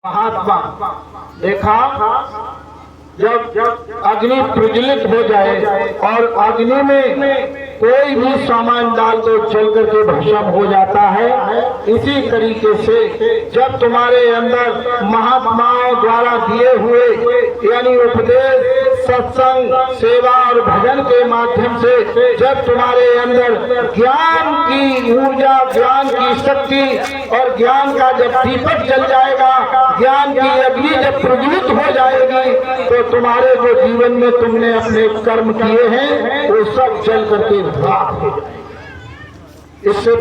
महात्मा देखा जब अग्नि प्रज्वलित हो जाए और अग्नि में कोई भी सामान डाल तो जल करके भस्म हो जाता है। इसी तरीके से जब तुम्हारे अंदर महात्माओं द्वारा दिए हुए यानी उपदेश, सत्संग, सेवा और भजन के माध्यम से जब तुम्हारे अंदर ज्ञान की ऊर्जा, ज्ञान की शक्ति और ज्ञान का जब दीपक जल जाएगा, ज्ञान की अग्नि जब प्रज्वलित हो जाएगी, तो तुम्हारे जो जीवन में तुमने अपने कर्म किए हैं वो सब जल करके राख हो जाएंगे। इससे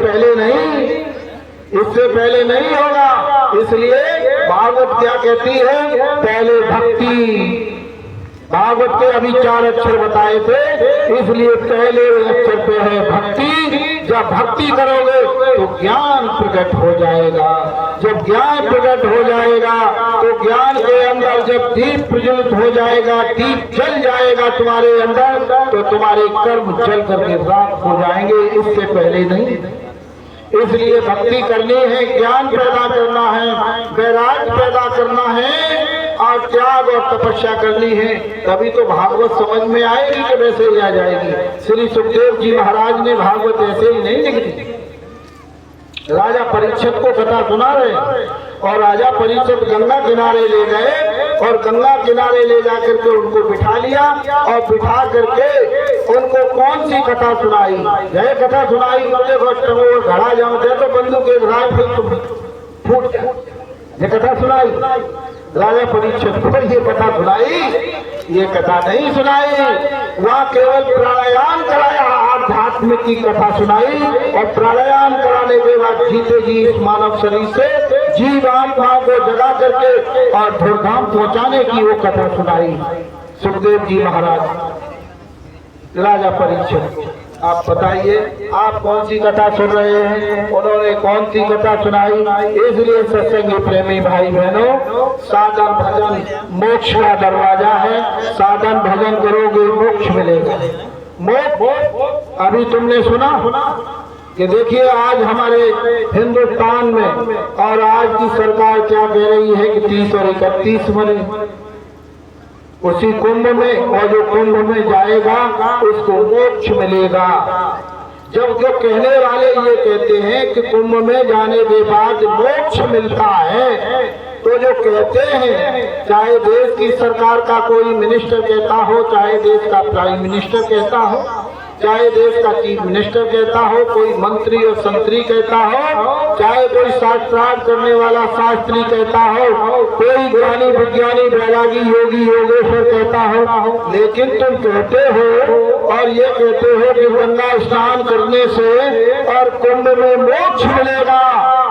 पहले नहीं होगा। इसलिए भागवत क्या कहती है, पहले भक्ति। भागवत के अभी 4 अक्षर बताए थे, इसलिए पहले अक्षर पे है भक्ति। जब भक्ति करोगे तो ज्ञान प्रकट हो जाएगा। जब ज्ञान प्रकट हो जाएगा तो ज्ञान के अंदर जब दीप प्रज्वलित हो जाएगा, दीप जल जाएगा तुम्हारे अंदर, तो तुम्हारे कर्म जल करके राख हो जाएंगे। इससे पहले नहीं। इसलिए भक्ति करनी है, ज्ञान पैदा करना है, वैराग्य पैदा करना है और त्याग और तपस्या करनी है। तभी तो भागवत समझ में आएगी कि वैसे ही आ जाएगी। श्री सुखदेव जी महाराज ने भागवत ऐसे ही नहीं लिख दी। राजा परीक्षित को कथा सुना रहे और राजा परीक्षित गंगा किनारे ले गए और गंगा किनारे ले जाकर के उनको बिठा लिया और बिठा करके उनको कौन सी कथा सुनाई? यह कथा सुनाई, देखो घड़ा जमते तो बंदूक के फूट जाए। ये कथा सुनाई राजा परीक्षित को, ये कथा सुनाई, ये कथा नहीं सुनाई। वहाँ केवल प्राणायाम कराया, आध्यात्म की कथा सुनाई और प्राणायाम कराने के बाद जीते जी इस मानव शरीर से जीव आत्मा को जगा करके और धूमधाम पहुँचाने की वो कथा सुनाई सुखदेव जी महाराज। राजा परीक्षित, आप बताइए आप कौन सी कथा सुन रहे हैं? उन्होंने कौन सी कथा सुनाई? इसलिए सत्संगी प्रेमी भाई बहनों, साधन भजन मोक्ष का दरवाजा है। साधन भजन करोगे मोक्ष मिलेगा। मोक्ष अभी तुमने सुना कि देखिए आज हमारे हिंदुस्तान में और आज की सरकार क्या कह रही है कि 30 और 31 मरे उसी कुंभ में, और जो कुंभ में जाएगा उसको मोक्ष मिलेगा। जब जो कहने वाले ये कहते हैं कि कुंभ में जाने के बाद मोक्ष मिलता है, तो जो कहते हैं, चाहे देश की सरकार का कोई मिनिस्टर कहता हो, चाहे देश का प्राइम मिनिस्टर कहता हो, चाहे देश का चीफ मिनिस्टर कहता हो, कोई मंत्री और संतरी कहता हो, चाहे कोई शास्त्रार्थ करने वाला शास्त्री कहता हो, कोई ज्ञानी विज्ञानी वैरागी योगी योगेश्वर कहता हो, लेकिन तुम कहते हो और ये कहते हो कि गंगा स्नान करने से और कुंभ में मोक्ष मिलेगा,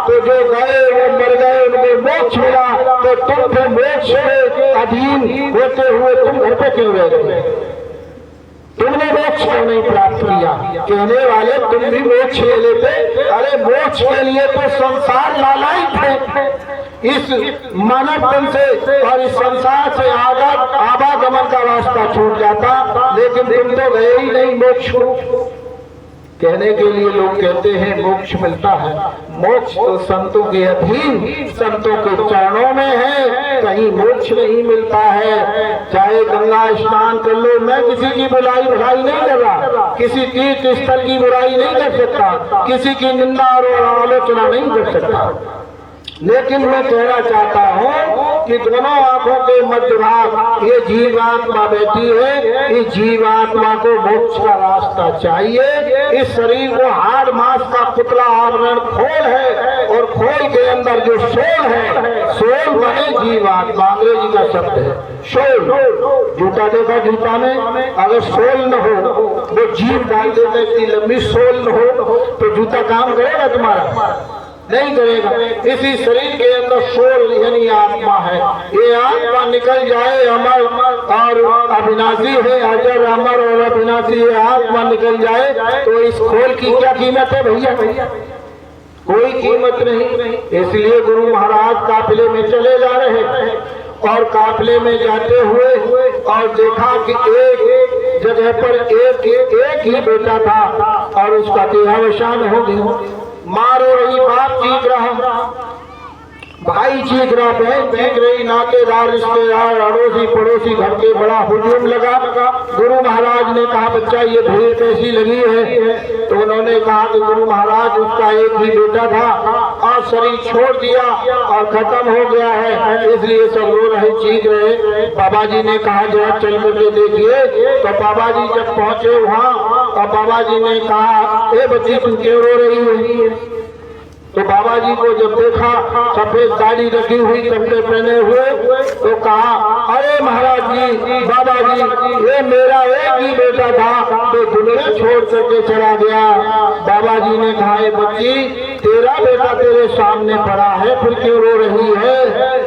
तो जो गए वो मर गए उनको मोक्ष मिला, तो तुम फिर मोक्ष के अधीन होते हुए तुम घर पे क्यों रह गए? तुमने मोक्ष क्यों नहीं प्राप्त किया? कहने वाले तुम भी मोक्ष ले लेते। अरे मोक्ष के लिए तो संसार लालायित है। इस मानव तन से और इस संसार से आवागमन का रास्ता छूट जाता, लेकिन तुम तो गए ही नहीं मोक्ष को। कहने के लिए लोग कहते हैं मोक्ष मिलता है। मोक्ष तो संतों के अधीन, संतों के चरणों में है, कहीं मोक्ष नहीं मिलता है। चाहे गंगा स्नान कर लो, मैं किसी की बुराई नहीं कर रहा, किसी तीर्थ स्थल की बुराई नहीं कर सकता, किसी की निंदा और आलोचना नहीं कर सकता, लेकिन मैं कहना चाहता हूँ कि दोनों आंखों के मध्य भाग ये जीवात्मा बैठी है। इस जीवात्मा को मोक्ष का रास्ता चाहिए। इस शरीर को हाड़ मांस का पुतला आवरण खोल है और खोल के अंदर जो सोल है, सोल बने जीवात्मा, अंग्रेजी का शब्द है सोल। जूता देखा, जूता में अगर सोल न हो, वो जीव डाल देता, इतनी लंबी सोल न हो तो जूता काम करेगा तुम्हारा? नहीं करेगा। इसी शरीर के अंदर सोल यानी आत्मा है। ये आत्मा निकल जाए अमर और अविनाशी है, अजर अमर और अविनाशी है, आत्मा निकल जाए तो इस खोल की क्या कीमत है भैया? कोई कीमत नहीं। इसलिए गुरु महाराज काफिले में चले जा रहे हैं और काफिले में जाते हुए और देखा कि एक जगह पर एक ही बेटा था और उसका देहावसान हो गया। माँ रो रही, बाप चीख रहा, भाई चीख रहा, बहन चीख रही, नातेदार रिश्तेदार अड़ोसी पड़ोसी घर के बड़ा हुजूम लगा। गुरु महाराज ने कहा बच्चा ये भीड़ कैसी लगी है? तो उन्होंने कहा कि गुरु महाराज उसका एक ही बेटा था और शरीर छोड़ दिया और खत्म हो गया है, इसलिए सब रो रहे चीख रहे। बाबा जी ने कहा जरा चल करके देखिए। तो बाबा जी जब पहुंचे वहाँ और बाबा जी ने कहा ए बच्ची तुम क्यों रो रही है? तो बाबा जी को जब देखा सफेद दाढ़ी रखी हुई कपड़े पहने हुए तो कहा अरे महाराज जी बाबा जी ये मेरा एक ही बेटा था तो दुनिया छोड़ करके चला गया। बाबा जी ने कहा बच्ची तेरा बेटा तेरे सामने पड़ा है फिर क्यों रो रही है?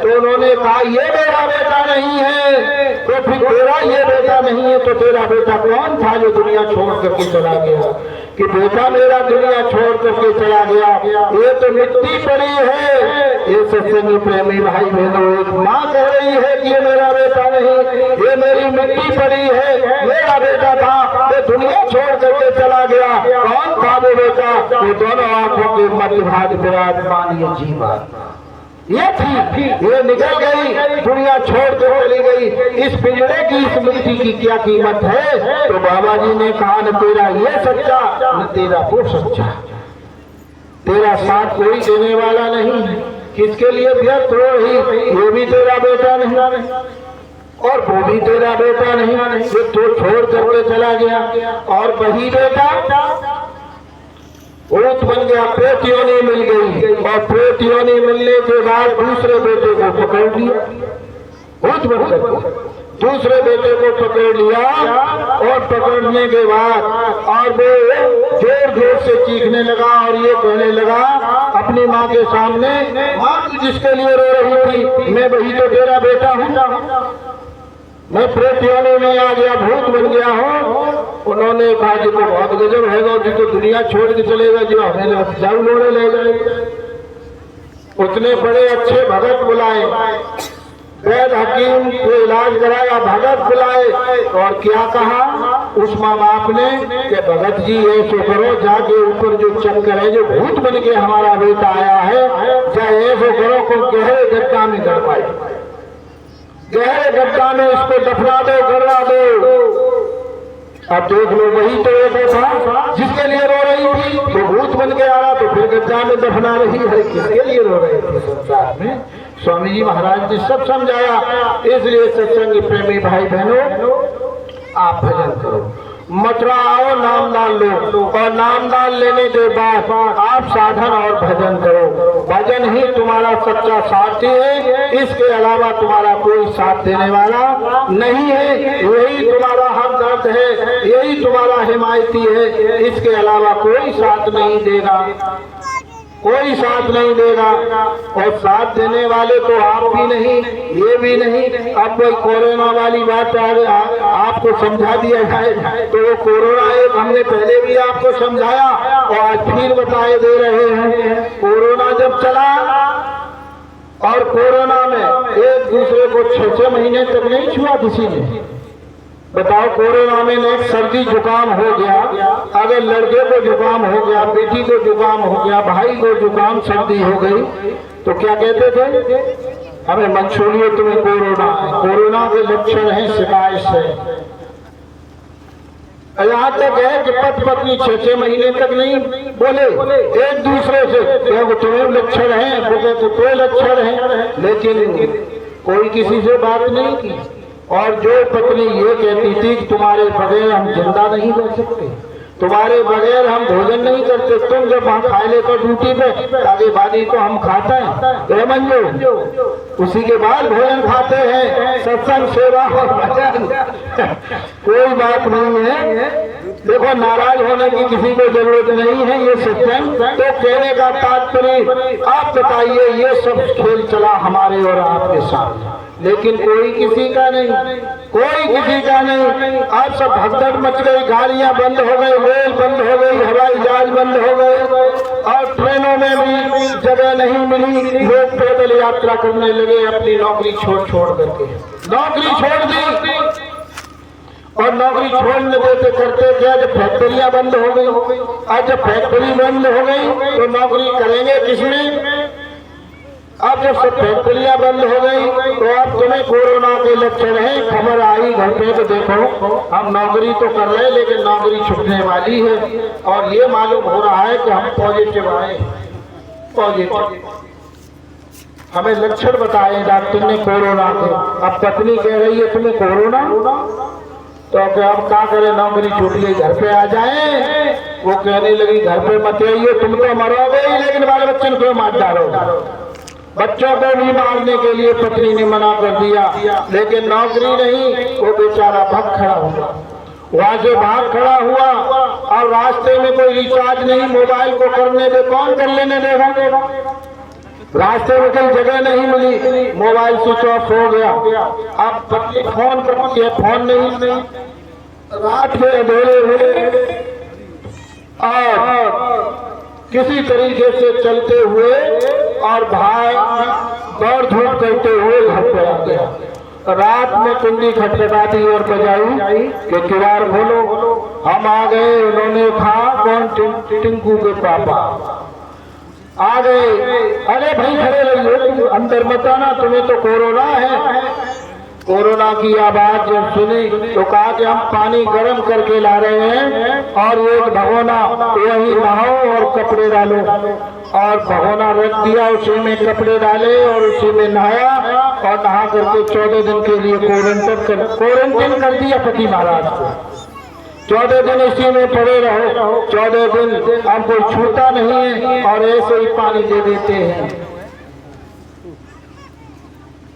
तो उन्होंने कहा ये मेरा बेटा नहीं है। तो फिर तेरा ये बेटा नहीं है तो तेरा बेटा कौन था जो दुनिया छोड़ करके चला गया? कि बेटा मेरा दुनिया छोड़ करके चला गया ये तो मिट्टी पड़ी है। ये सत्संगी प्रेमी भाई बहनों एक माँ कह रही है कि ये मेरा बेटा नहीं, ये मेरी मिट्टी पड़ी है, मेरा बेटा था ये दुनिया छोड़ करके चला गया। कौन था वो बेटा? वो दोनों आंखों के मध्य भाग विराजमान ये जीवा ये थी, ये निकल गई दुनिया छोड़ के चली गई। इस पिंजरे की इस मिट्टी की क्या कीमत है? तो बाबा जी ने कहा न तेरा ये सच्चा न तेरा वो सच्चा, तेरा साथ कोई देने वाला नहीं, किसके लिए व्यर्थ हो रही? वो भी तेरा बेटा नहीं और वो भी तेरा बेटा नहीं, ये तो छोड़ करके चला गया। और वही बेटा ऊँट बन गया, पेट योनि मिल गई और पेट योनि मिलने के बाद दूसरे बेटे को पकड़ लिया, ऊँट बनकर दूसरे बेटे को पकड़ लिया और पकड़ने के बाद और वो जोर जोर से चीखने लगा और ये कहने लगा अपनी माँ के सामने, माँ तू जिसके लिए रो रही थी मैं वही तो तेरा बेटा हूँ, मैं प्रेत योनि में आ गया, भूत बन गया हूँ। उन्होंने कहा जी तो बहुत गजब है, जी तो दुनिया छोड़ के चलेगा, जो हमें जाऊ लोड़े ले जाएगा। उतने बड़े अच्छे भगत बुलाए, वैद हकीम को इलाज कराया, भगत बुलाए और क्या कहा उस माँ बाप ने कि भगत जी ऐसे करो जाके ऊपर जो चक्कर है जो भूत बन के हमारा बेटा आया है चाहे ऐसे करो को गहरे गड्ढा में कर पाए, गहरे गड्ढा में इसको दफना दो गड़वा दो। अब देख लो वही तो एक था जिसके लिए रो रही थी तो भूत बन के आया तो फिर गड्ढा में दफना रही है, किसके लिए रो रहे थे संसार में? स्वामी जी महाराज ने सब समझाया। इसलिए सत्संगी प्रेमी भाई बहनों आप भजन करो, मथुरा आओ नामदान लो और नामदान लेने के बाद आप साधन और भजन करो। भजन ही तुम्हारा सच्चा साथी है, इसके अलावा तुम्हारा कोई साथ देने वाला नहीं है। यही तुम्हारा हमदर्द है, यही तुम्हारा हिमायती है, इसके अलावा कोई साथ नहीं देगा, कोई साथ नहीं देगा। और साथ देने वाले तो आप भी नहीं, ये भी नहीं। अब कोई कोरोना वाली बात आपको समझा दिया जाए तो वो कोरोना एक हमने पहले भी आपको समझाया और आज फिर बताए दे रहे हैं। कोरोना जब चला और कोरोना में एक दूसरे को 6-6 महीने तक नहीं छुआ किसी ने। बताओ कोरोना में एक सर्दी जुकाम हो गया, अगर लड़के को जुकाम हो गया, बेटी को जुकाम हो गया, भाई को जुकाम सर्दी हो गई तो क्या कहते थे? हमें मंसूरियो तुम्हें कोरोना है, कोरोना के लक्षण है शिकायत है। यहाँ तक है कि पति पत्नी 6-6 महीने तक नहीं बोले एक दूसरे से, तुम्हें लक्षण है, वो कहते कोई लक्षण है, लेकिन कोई किसी से बात नहीं की। और जो पत्नी ये कहती थी कि तुम्हारे बगैर हम जिंदा नहीं रह सकते, तुम्हारे बगैर हम भोजन नहीं करते, तुम जब वहाँ खा लेते ड्यूटी पे आगे बादी तो हम खाते हैं मंजू, उसी के बाद भोजन खाते हैं, सत्संग सेवा और भजन कोई बात नहीं है। देखो नाराज होने की किसी को जरूरत नहीं है, ये सत्संग तो कहने का तात्पर्य आप बताइए ये सब खेल चला हमारे और आपके साथ, लेकिन कोई किसी का नहीं, कोई किसी का नहीं। आज सब भगदड़ मच गई, गाड़ियां बंद हो गई, रेल बंद हो गई, हवाई जहाज बंद हो गए और ट्रेनों में भी जगह नहीं मिली। लोग पैदल यात्रा करने लगे, अपनी नौकरी छोड़ करके नौकरी छोड़ दी और नौकरी छोड़ने देते करते क्या जब फैक्ट्रियां बंद हो गई। आज जब फैक्ट्री बंद हो गई तो नौकरी करेंगे किसमें? अब जब सब फैक्ट्रियां बंद हो गई तो अब तुम्हें कोरोना के लक्षण है। खबर आई घर पे तो देखो हम नौकरी तो कर रहे हैं लेकिन नौकरी छूटने वाली है और ये मालूम हो रहा है कि हम पॉजिटिव आए। पॉजिटिव हमें लक्षण बताए डॉक्टर ने कोरोना के। अब पत्नी कह रही है तुम्हें कोरोना, तो क्या अब क्या करें, नौकरी छूट गई घर पे आ जाए। वो कहने लगी घर पे मत आइए, तुम तो मरोगे ही लेकिन बाल बच्चों को मार डालोगे। बच्चों को भी मारने के लिए पत्नी ने मना कर दिया लेकिन नौकरी नहीं। वो बेचारा भाग खड़ा हुआ, वहां से भाग खड़ा हुआ और रास्ते में कोई रिचार्ज नहीं, मोबाइल को करने दे, कौन कर लेने देगा। रास्ते में कई जगह नहीं मिली, मोबाइल स्विच ऑफ हो गया। अब पत्नी फोन करती है, फोन नहीं। रात में अंधेरे हुए और किसी तरीके से चलते हुए और भाई दौड़ धूप करते हुए घर पे आ गया। रात में कुंडी खटखटाती और बजाई कि किवाड़ खोलो। हम आ गए, उन्होंने कहा कौन, टिंकू के पापा आ गए। अरे भाई खड़े रहिए, अंदर मत आना, तुम्हें तो कोरोना है। कोरोना की आवाज जब सुनी तो कहा कि हम पानी गर्म करके ला रहे हैं और एक भगोना यही नहाओ और कपड़े डालो। और भगोना रख दिया, उसी में कपड़े डाले और उसी में नहाया और नहा करके 14 दिन के लिए क्वारंटाइन कर दिया पति महाराज को। 14 दिन इसी में पड़े रहो। 14 दिन अब कोई छूता नहीं है और ऐसे ही पानी दे देते हैं।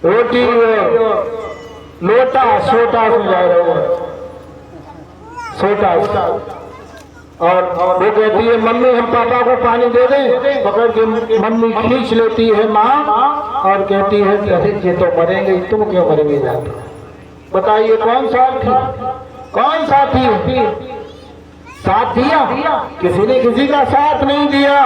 रोटी लोटा सोटा जा रहे हो, सोटा। और वो कहती है मम्मी हम पापा को पानी दे दें, पकड़ के मम्मी खींच लेती है माँ और कहती है ये तो मरेंगे, तुम क्यों मरेंगे जाते। बताइए कौन साथ थी, कौन साथी साथ दिया? किसी ने किसी का साथ नहीं दिया।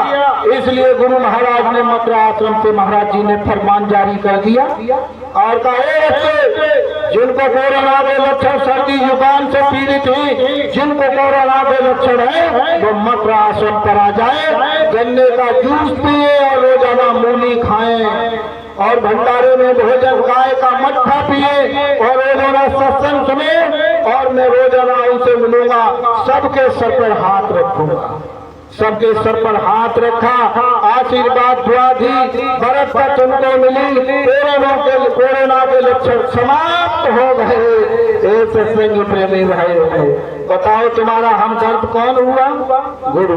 इसलिए गुरु महाराज ने मथुरा आश्रम से महाराज जी ने फरमान जारी कर दिया और कहा बच्चे जिनको कोरोना के लक्षण सर्दी जुकाम से पीड़ित हुई, जिनको कोरोना के लक्षण है वो मथुरा आश्रम पर आ जाए, गन्ने का जूस पिए और रोजाना मूली खाएं और भंडारे में भोजन गाय का मट्ठा पिए और रोजाना सत्संग सुने और मैं रोजाना उनसे मिलूंगा, सबके सर पर हाथ रखूंगा। सबके सर पर हाथ रखा, आशीर्वाद दुआ दी, बरकत उनको मिली, कोरोना के लक्षण समाप्त हो गए। सत्संग प्रेमी भाई बताओ तुम्हारा हमदर्द कौन हुआ? गुरु।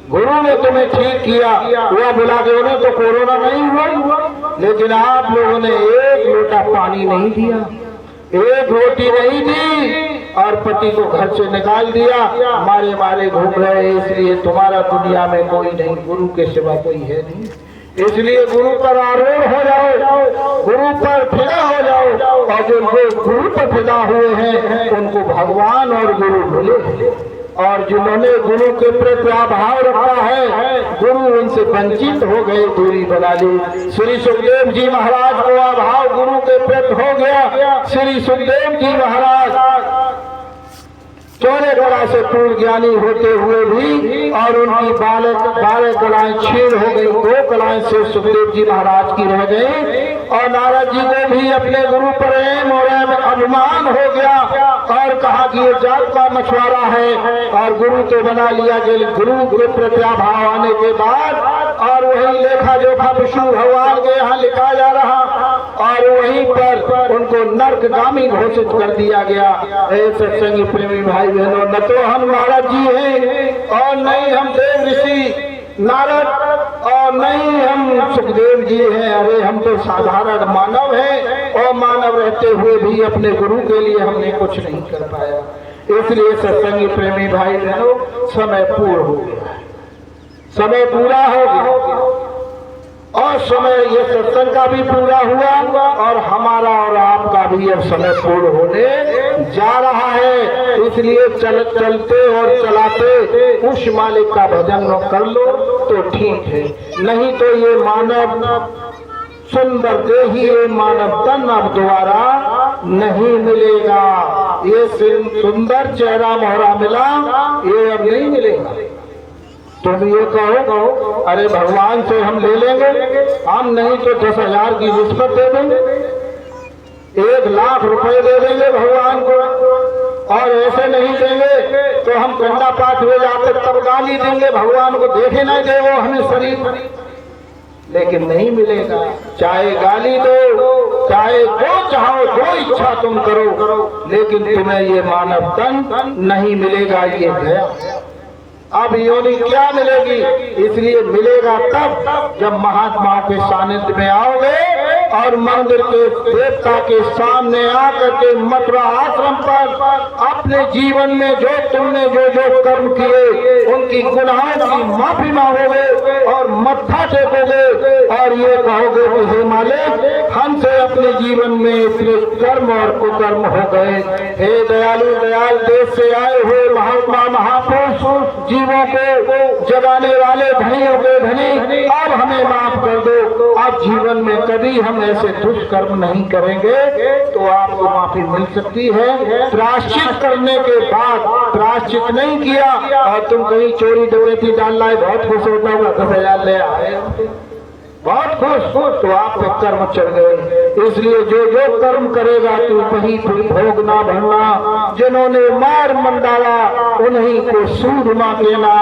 गुरु ने तुम्हें ठीक किया, हुआ बुला के उन्हें तो कोरोना नहीं हुआ, लेकिन आप लोगों ने एक लोटा पानी नहीं दिया, एक रोटी नहीं दी और पति को घर से निकाल दिया, मारे मारे घूम रहे। इसलिए तुम्हारा दुनिया में कोई नहीं, गुरु के सिवा कोई है नहीं। इसलिए गुरु पर आरूढ़ हो जाओ, गुरु पर फिदा हो जाओ और जो गुरु पर फिदा हुए हैं उनको भगवान और गुरु मिले। और जिन्होंने गुरु के प्रति अभाव रखा है गुरु उनसे वंचित हो गए, दूरी बना ली। श्री सुखदेव जी महाराज को अभाव गुरु के प्रति हो गया। श्री सुखदेव जी महाराज चौरे कला से पूर्ण ज्ञानी होते हुए भी और उनकी 12 कलाएं छीन हो गई, 2 कलाएं से सुखदेव जी महाराज की रह गई। और नारद जी को भी अपने गुरु प्रेम और अभिमान हो गया और कहा कि ये जात का मछुआरा है और गुरु तो बना लिया। गुरु के प्रत्याभाव आने के बाद और वही लेखा जोखा विष्णु भगवान के यहाँ लिखा जा रहा और वहीं पर उनको नरकगामी घोषित कर दिया गया। सत्संगी प्रेमी भाई बहनों, न तो हम नारद जी हैं और नहीं हम देव ऋषि नारद और नहीं हम सुखदेव जी हैं। अरे हम तो साधारण मानव हैं और मानव रहते हुए भी अपने गुरु के लिए हमने कुछ नहीं कर पाया। इसलिए सत्संगी प्रेमी भाई बहनों, समय पूर्ण हो गया, समय पूरा हो गया और समय ये सत्संग का भी पूरा हुआ और हमारा और आपका भी अब समय पूर्ण होने जा रहा है। इसलिए चलते और चलाते उस मालिक का भजन कर लो तो ठीक है, नहीं तो ये मानव सुंदर देही ये मानव तन अब दोबारा नहीं मिलेगा। ये सुंदर चेहरा मोहरा मिला, ये अब नहीं मिलेगा। तुम ये कहो अरे भगवान से हम ले लेंगे, हम नहीं तो 10,000 की रिश्वत दे देंगे, 1,00,000 रुपए दे देंगे भगवान को, और ऐसे नहीं देंगे तो हम कंडा पाठ हो जाते तब गाली देंगे भगवान को, देखे नहीं दे वो हमें शरीर, लेकिन नहीं मिलेगा। चाहे गाली दो, चाहे जो चाहो, जो इच्छा तुम करो, लेकिन तुम्हें ये मानव तन नहीं मिलेगा। ये गया। अब योनि क्या मिलेगी? इसलिए मिलेगा तब जब महात्मा के सानिध्य में आओगे और मंदिर के देवता के सामने आकर के मथुरा आश्रम पर अपने जीवन में जो तुमने जो जो कर्म किए उनकी गुनाहों की माफी मांगोगे और मत्था टेकोगे और ये कहोगे कि हे मालिक, हमसे अपने जीवन में इतने कर्म और कुकर्म हो गए, हे दयालु दयाल देश से आए हुए महात्मा महापुरुष, जीवों को जगाने वाले धनियों के धनी, अब हमें माफ कर दो। अब जीवन में कभी हम ऐसे दुष्कर्म नहीं करेंगे तो आपको माफी मिल सकती है। प्रायश्चित करने के बाद प्रायश्चित नहीं किया और तुम कहीं चोरी डकैती डाल लाए, बहुत खुश होता हुआ 10,000 ले आए, बहुत खुश, तो आप पे कर्म चढ़ गए। इसलिए जो जो कर्म करेगा तू वही भोगना भरना। जिन्होंने मार मंडाला उन्हीं को सूरमा देना,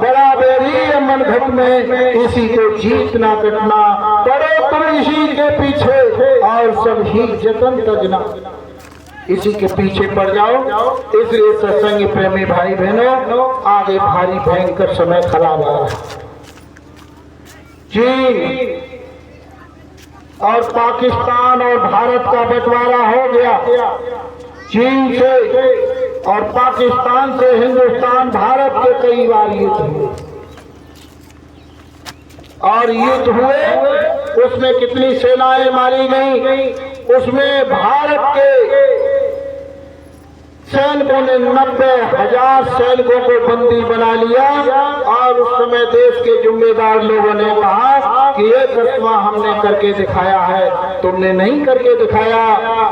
बड़ा बेरी मन घट में इसी को जीतना कटना, पड़ो तुम इसी के पीछे और सब ही जतन तजना, इसी के पीछे पड़ जाओ। इसलिए सत्संगी प्रेमी भाई बहनों, आगे भारी भयंकर समय खराब आ रहा है। चीन और पाकिस्तान और भारत का बंटवारा हो गया। चीन से और पाकिस्तान से हिंदुस्तान भारत के कई बार युद्ध हुए और युद्ध हुए, उसमें कितनी सेनाएं मारी गई, उसमें भारत के सैनिकों ने 90,000 सैनिकों को बंदी बना लिया और उस समय देश के जिम्मेदार लोगों ने कहा कि ये कस्मा हमने करके दिखाया है, तुमने नहीं करके दिखाया।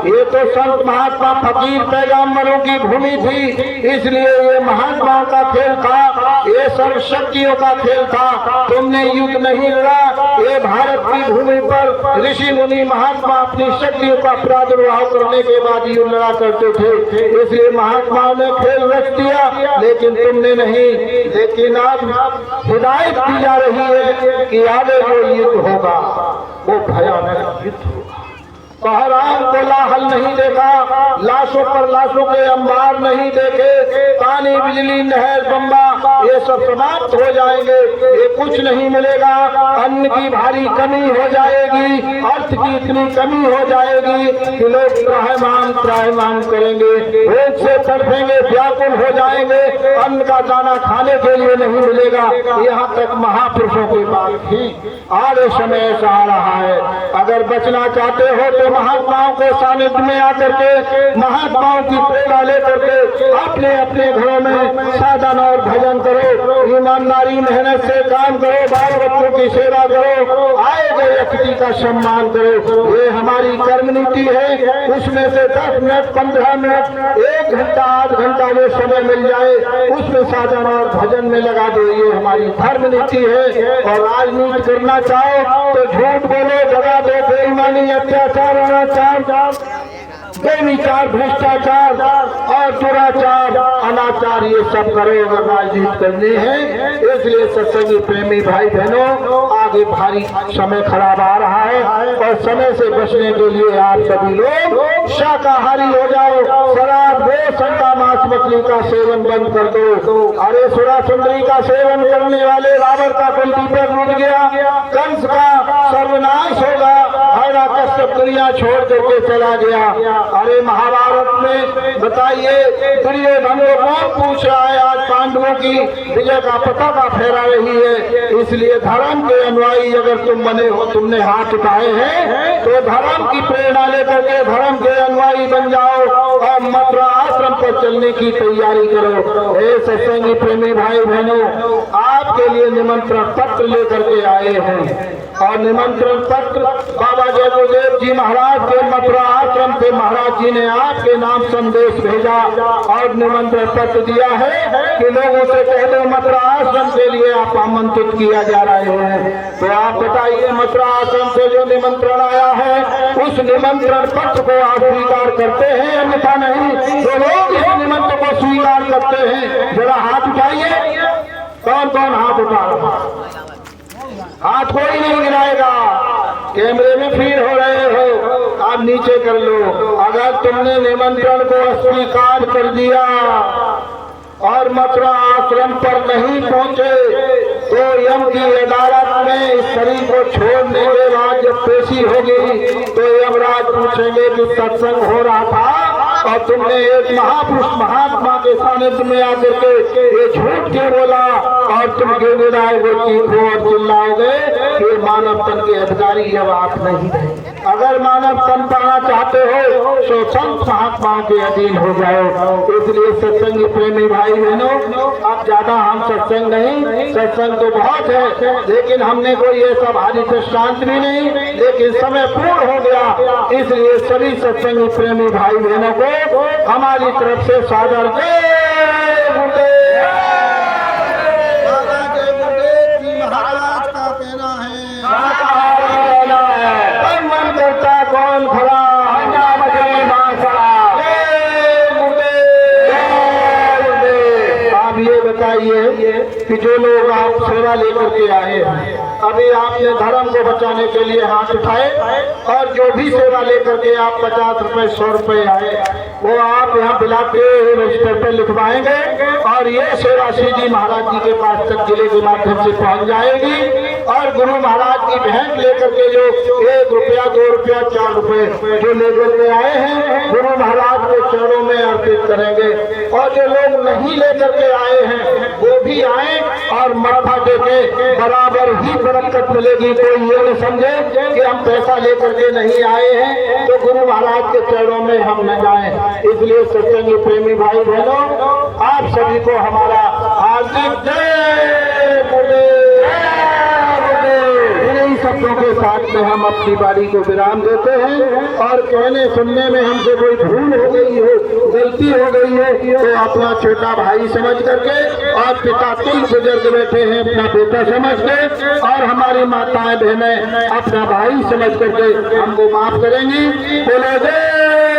ये तो संत महात्मा फकीर पैगंबरों की भूमि थी, इसलिए ये महात्माओं का खेल था, ये सर्वशक्तियों का खेल था, तुमने युद्ध नहीं लड़ा। ये भारत की भूमि पर ऋषि मुनि महात्मा अपनी शक्तियों का प्रादुर्भाव करने के बाद युद्ध लड़ा करते थे, इसलिए महात्माओं ने खेल रच दिया, लेकिन तुमने नहीं। लेकिन आज हिदायत दी जा रही है कि आगे जो युद्ध होगा वो भयानक युद्ध होगा। बहराम को लाहल नहीं देखा, लाशों पर लाशों के अंबार नहीं देखे, पानी बिजली नहर बम्बा ये सब समाप्त हो जाएंगे, ये कुछ नहीं मिलेगा। अन्न की भारी कमी हो जाएगी, अर्थ की इतनी कमी हो जाएगी कि लोग त्राहिमाम करेंगे, भूख से तड़पेंगे, व्याकुल हो जाएंगे, अन्न का दाना खाने के लिए नहीं मिलेगा। यहाँ तक महापुरुषों की बात थी। आगे समय ऐसा आ रहा है, अगर बचना चाहते हो तो महात्माओं के सानिध्य में आकर के महात्माओं की प्रेरणा लेकर के अपने अपने घरों में साधन और भजन करो, ईमानदारी मेहनत से काम करो, बाल बच्चों की सेवा करो, आए गए अतिथि का सम्मान करो। ये हमारी कर्म नीति है। उसमें से 10 मिनट 15 मिनट 1 घंटा आध घंटा जो समय मिल जाए उसमें साधन और भजन में लगा दो, ये हमारी धर्म नीति है। और राजनीति करना चाहो तो झूठ बोलो, दगा दो, बेईमानी, अत्याचार, बेविचार, भ्रष्टाचार और दुराचार, अनाचार, ये सब करो अगर राजनीति करनी है। इसलिए सत्संगी प्रेमी भाई बहनों, आगे भारी समय खराब आ रहा है और समय से बचने के लिए आप सभी लोग शाकाहारी हो जाओ, शराब, गोश्त, अंडा, मांस, मछली का सेवन बंद कर दो। अरे सुरा सुंदरी का सेवन करने वाले रावण का कुल दीपक लूट गया, कंस का सर्वनाश होगा, हरा कश्यप दुनिया छोड़ करके चला गया। अरे महाभारत में बताइए, दुर्योधन को कौन पूछ रहा है आज पांडवों की विजय का पताका फहरा रही है। इसलिए धर्म के अनुयायी अगर तुम बने हो, तुमने हाथ उठाए हैं तो धर्म की प्रेरणा लेकर के धर्म के अनुयायी बन जाओ। और मथुरा आश्रम पर चलने की तैयारी करो। हे सत्संगी प्रेमी भाई बहनों, आपके लिए निमंत्रण पत्र लेकर के आए हैं और निमंत्रण पत्र बाबा जय गुरुदेव जी महाराज के मथुरा आश्रम से महाराज जी ने आपके नाम संदेश भेजा और निमंत्रण पत्र दिया है कि लोगों से पहले मथुरा आश्रम के लिए आप आमंत्रित किया जा रहे हैं। तो आप बताइए, मथुरा आश्रम से जो निमंत्रण आया है उस निमंत्रण पत्र को आप स्वीकार करते हैं अन्यथा नहीं? जो लोग इस निमंत्रण को स्वीकार करते हैं जरा हाथ उठाइए। कौन कौन हाथ उठा रहा? हाथ कोई नहीं गिराएगा। कैमरे में फीड हो रहे हो, आप नीचे कर लो। अगर तुमने निमंत्रण को अस्वीकार कर दिया और मथुरा आश्रम पर नहीं पहुंचे तो यम की अदालत में इस शरीर को छोड़ने के बाद जब पेशी होगी तो यमराज पूछेंगे कि सत्संग हो रहा था और तुमने एक महापुरुष महात्मा के सानिध्य में आकर के ये झूठ क्यों बोला और तुम गिड़गिड़ाए वो चीखो और चिल्लाओगे कि मानव तन के अधिकारी अब आप नहीं रहे। अगर मानव तन पाना चाहते हो तो संत महात्माओं के अधीन हो जाओ। इसलिए सत्संगी प्रेमी भाई बहनों, अब ज्यादा हम सत्संग नहीं, सत्संग तो बहुत है लेकिन हमने कोई ऐसा भारी दृष्टांत भी नहीं, लेकिन समय पूर्ण हो गया। इसलिए सभी सत्संगी प्रेमी भाई बहनों को हमारी तरफ से सादर महाराज का कहना है मन करता कौन खड़ा आप ये बताइए कि जो लोग आप सेवा लेकर के आए हैं, अभी आपने धर्म को बचाने के लिए हाथ उठाए और जो भी सेवा लेकर के आप 50 रुपए 100 रुपए आए वो आप यहाँ बिलाते रजिस्टर पर लिखवाएंगे और ये सेवा सीधी महाराज जी के पास तक जिले के माध्यम से पहुँच जाएगी और गुरु महाराज की भेंट लेकर के जो 1 रुपया 2 रुपया 4 रुपए जो लेकर के आए हैं गुरु महाराज के चरणों में अर्पित करेंगे। और जो लोग नहीं लेकर के आए हैं वो भी आए और माथा टेके, बराबर ही बरकत मिलेगी। कोई ये न समझे कि हम पैसा लेकर के नहीं आए हैं तो गुरु महाराज के चरणों में हम न जाएं। इसलिए सत्संगी प्रेमी भाई बहनों, आप सभी को हमारा हार्दिक जय गुरुदेव। इन्हीं शब्दों के साथ में हम अपनी बारी को विराम देते हैं और कहने सुनने में हमसे कोई भूल हो गई हो, गलती हो गई है तो अपना छोटा भाई समझ करके और पिता तुल्य बुजुर्ग बैठे हैं अपना बेटा समझ के और हमारी माताएं बहनें अपना भाई समझ करके हमको माफ करेंगी। बोले जय